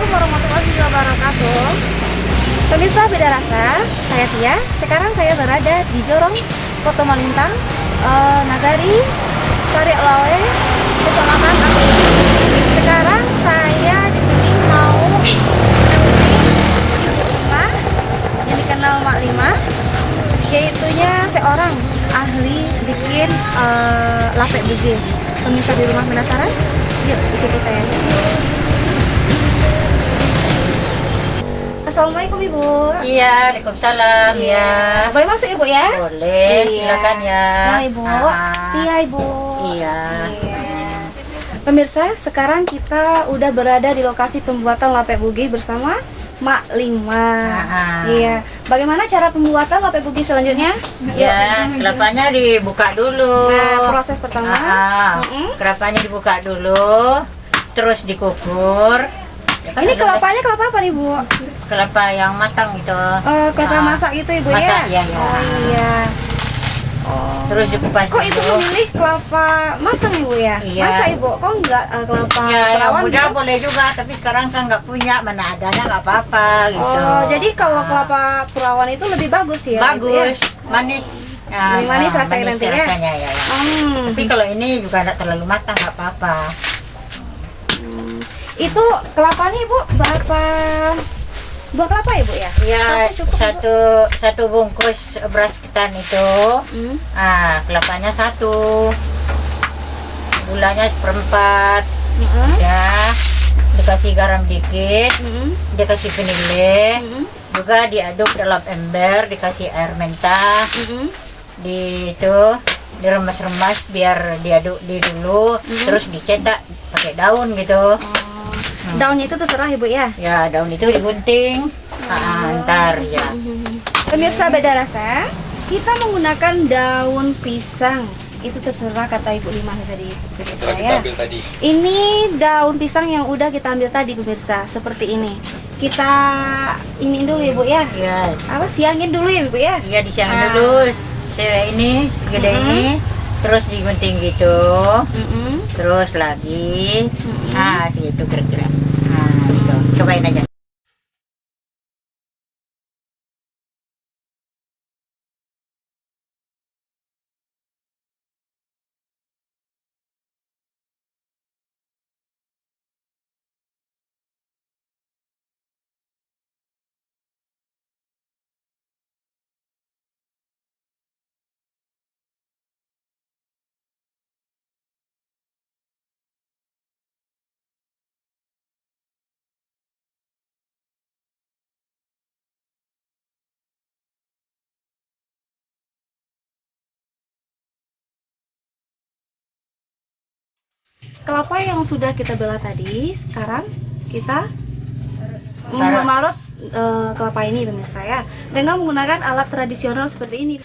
Assalamualaikum warahmatullahi wabarakatuh. Pemirsa Beda Rasa, saya Tia. Sekarang saya berada di Jorong, Kota Malintang, Nagari, Sari Lawe, Kecamatan Angkut. Sekarang saya di sini mau menemui Ibu Lima yang dikenal Mak Lima, yaitunya seorang ahli bikin lapek buge. Pemirsa di rumah penasaran? Yuk ikuti saya. Assalamualaikum Ibu. Iya, Waalaikumsalam ya. Boleh masuk Ibu ya? Boleh, Iya. silakan ya. Nah Ibu, iya Ibu. Iya. Iya. Pemirsa, sekarang kita udah berada di lokasi pembuatan lapek bugi bersama Mak Lima. Iya. Bagaimana cara pembuatan lapek bugi selanjutnya? Ya, kelapanya dibuka dulu. Nah, proses pertama. Kelapanya dibuka dulu, terus dikukur. Ya kan Ini ada kelapanya kelapa apa nih Bu? kelapa yang matang itu. Kelapa masak itu Ibu ya? Masak, iya, iya. Oh iya. Oh. Terus dikupas Kok Ibu dulu. memilih kelapa matang Ibu ya? Iya. Masa Ibu? Kok enggak kelapa Ya, yang perawan muda gitu? boleh juga, tapi sekarang kan nggak punya, mana adanya nggak apa-apa gitu. Oh, jadi kalau kelapa perawan itu lebih bagus ya? bagus, Ibu ya? manis. Lebih manis rasanya nanti ya? rasanya, ya. Tapi kalau ini juga nggak terlalu matang, nggak apa-apa. Itu kelapanya Ibu berapa buah kelapa Ibu ya? Ya, cukup, Ibu? satu bungkus beras ketan itu, kelapanya satu, gulanya seperempat, ya, dikasih garam dikit, dikasih vanile, juga diaduk dalam ember, dikasih air mentah, diremas-remas biar diaduk dulu, terus dicetak pakai daun gitu. Daunnya itu terserah Ibu ya? Ya, daun itu digunting, ntar ya. Pemirsa Beda Rasa, kita menggunakan daun pisang. Itu terserah kata Ibu Lima tadi pemirsa ya. Ini daun pisang yang udah kita ambil tadi pemirsa, seperti ini. Kita ini dulu Ibu ya. Ya, Apa siangin dulu ya Ibu ya? ya disiangin dulu. Saya ini gede ini, terus digunting gitu, terus lagi, segitu kira-kira. Gitu. Cobain aja. Kelapa yang sudah kita belah tadi, sekarang kita memarut kelapa ini pemirsa ya, dengan menggunakan alat tradisional seperti ini.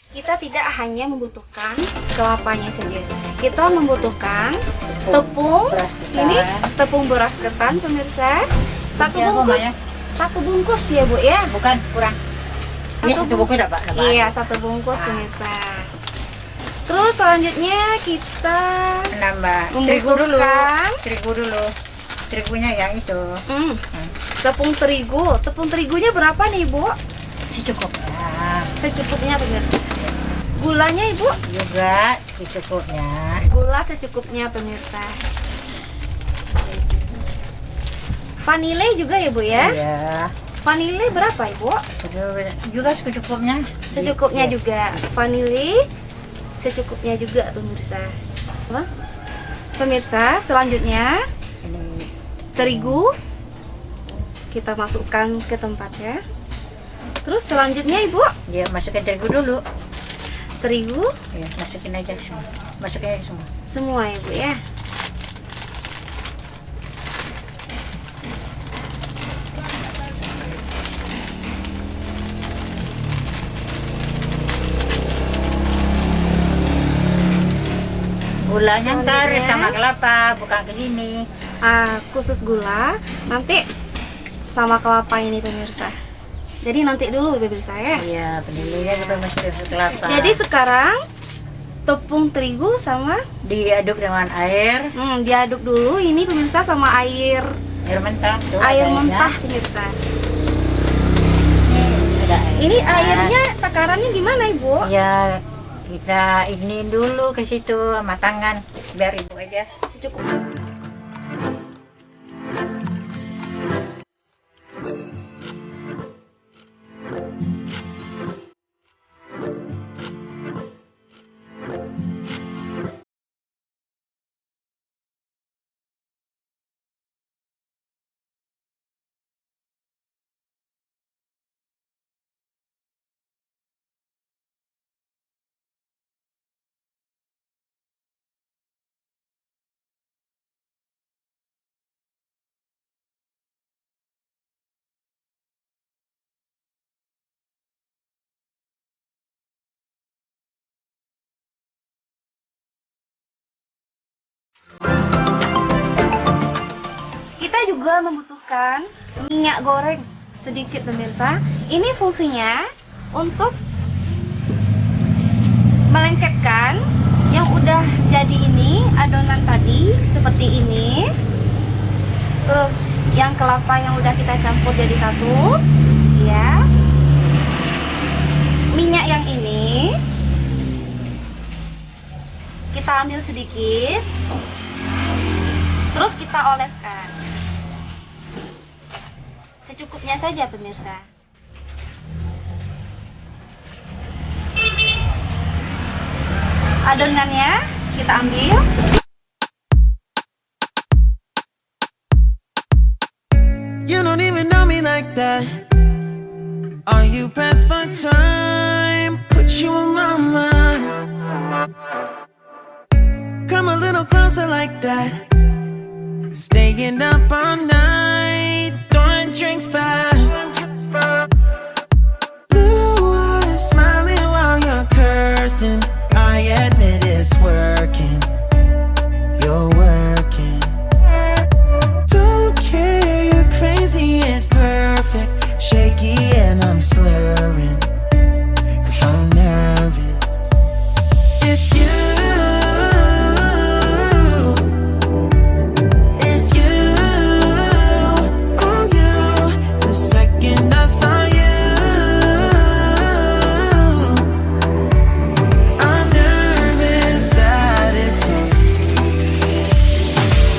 Kita tidak hanya membutuhkan kelapanya sendiri, kita membutuhkan tepung, beras ketan. ini tepung beras ketan pemirsa, satu Ya, Bu, bungkus, Maya. satu bungkus ya Bu ya. Bukan, kurang. Ini satu buku udah, Pak. Iya, satu bungkus pemirsa. Terus selanjutnya kita Nambah terigu dulu. membutuhkan Terigu dulu. Terigunya yang itu. tepung terigu. Tepung terigunya berapa nih Bu? Secukupnya. Secukupnya pemirsa. Gulanya Ibu? Juga secukupnya. Gula secukupnya pemirsa. Vanile juga ya Bu ya? Iya. Vanile berapa Ibu? Juga secukupnya. Secukupnya Iya. juga. Vanile secukupnya juga pemirsa. Apa? Pemirsa, selanjutnya Ini terigu kita masukkan ke tempatnya. Terus selanjutnya Ibu, Ya, masukin terigu dulu. terigu Ya, masukin aja semua. Masukin aja semua. semua ya Bu ya. Gulanya ntar Selanjutnya. sama kelapa, bukan ke sini. Khusus gula nanti sama kelapa ini pemirsa. Jadi nanti dulu pemirsa ya. Iya, penilainya kita masukin ke kelapa. Jadi sekarang tepung terigu sama diaduk dengan air, diaduk dulu ini pemirsa sama air mentah. Tuh, air ada mentah airnya. pemirsa. Ada airnya. Ini airnya takarannya gimana Ibu? Ya, kita ini dulu ke situ sama tangan, biar ibu aja. Cukup. Kita juga membutuhkan minyak goreng sedikit pemirsa. Ini fungsinya untuk melengketkan yang udah jadi ini adonan tadi seperti ini. Terus yang kelapa yang udah kita campur jadi satu, ya. Minyak yang ini kita ambil sedikit, terus kita oleskan secukupnya saja pemirsa. Adonannya kita ambil. You don't even know me like that. Are you pressed for time? Put you on my mind. Come a little closer like that. Staying up all night, throwing drinks back. Blue eyes smiling while you're cursing. I admit it's working. You're working. Don't care, you're crazy, it's perfect. Shaky and I'm slurring, 'cause I'm nervous. It's you. It's you. Oh, you. The second I saw you, I'm nervous that it's you.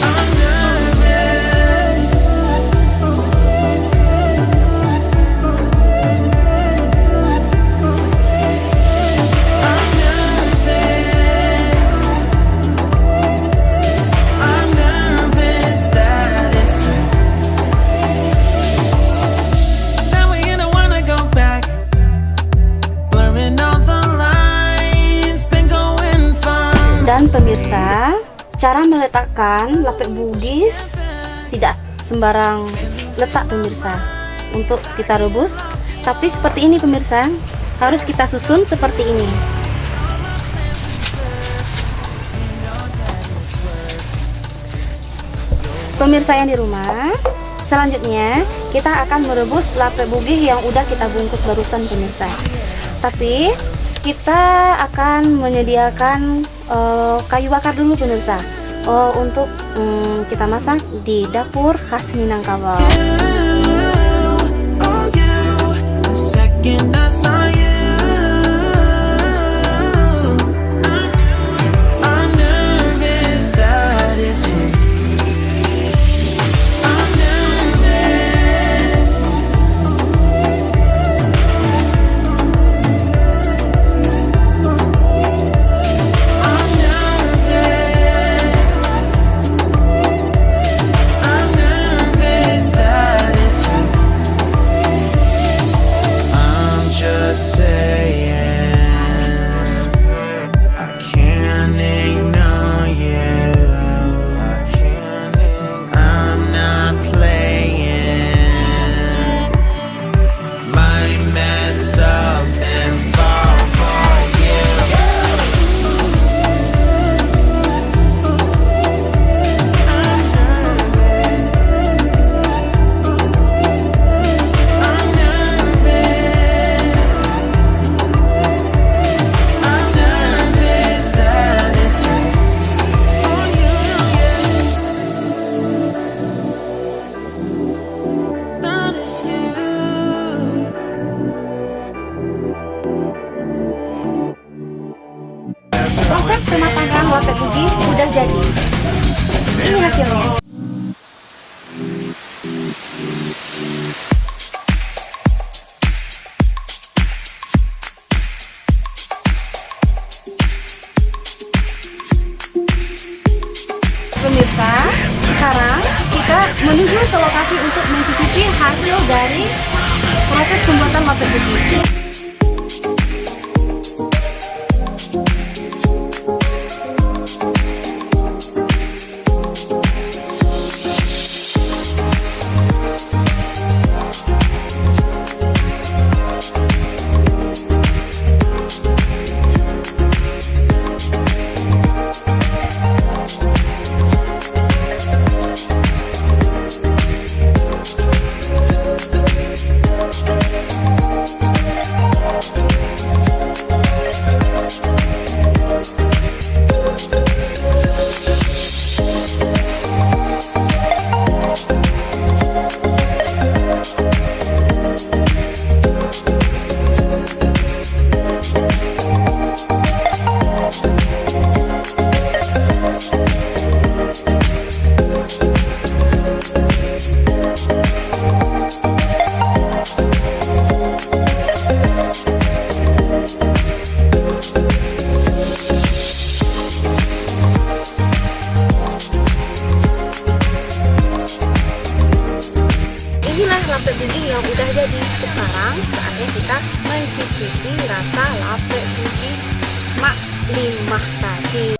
I'm nervous. I'm nervous. I'm nervous that it's you. Now we don't wanna go back. Blurring all the lines, been going fun. Dan pemirsa, cara meletakkan lapek bugis tidak sembarang letak pemirsa untuk kita rebus, tapi seperti ini pemirsa, harus kita susun seperti ini. Pemirsa yang di rumah, selanjutnya kita akan merebus lapek bugis yang udah kita bungkus barusan pemirsa. Tapi kita akan menyediakan kayu bakar dulu pemirsa, untuk kita masak di dapur khas Minangkabau. Oh, you. The second I saw you, I'm nervous that it's you. I'm nervous. I'm nervous. I'm nervous that it's you. bugi udah jadi. Ini hasilnya. Pemirsa, sekarang kita menuju ke lokasi untuk mencicipi hasil dari proses pembuatan lapet bugi. Lapet bugi yang udah jadi. Sekarang saatnya kita mencicipi rasa lapet bugi Mak Limah tadi.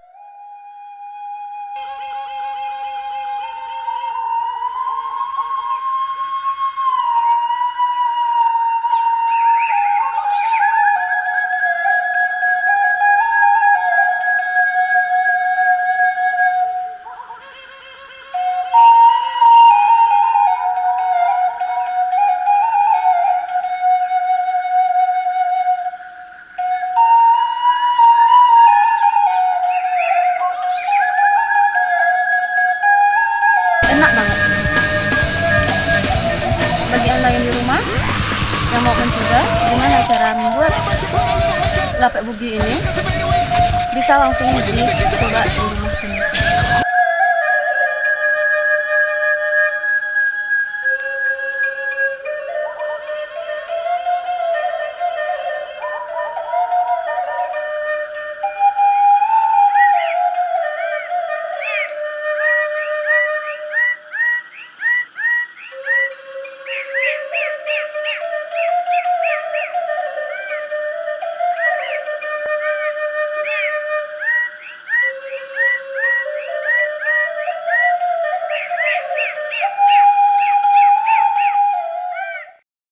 Enak banget. Bagi Anda yang di rumah yang mau mencoba gimana cara membuat lapet bugi ini, bisa langsung dicoba di rumah.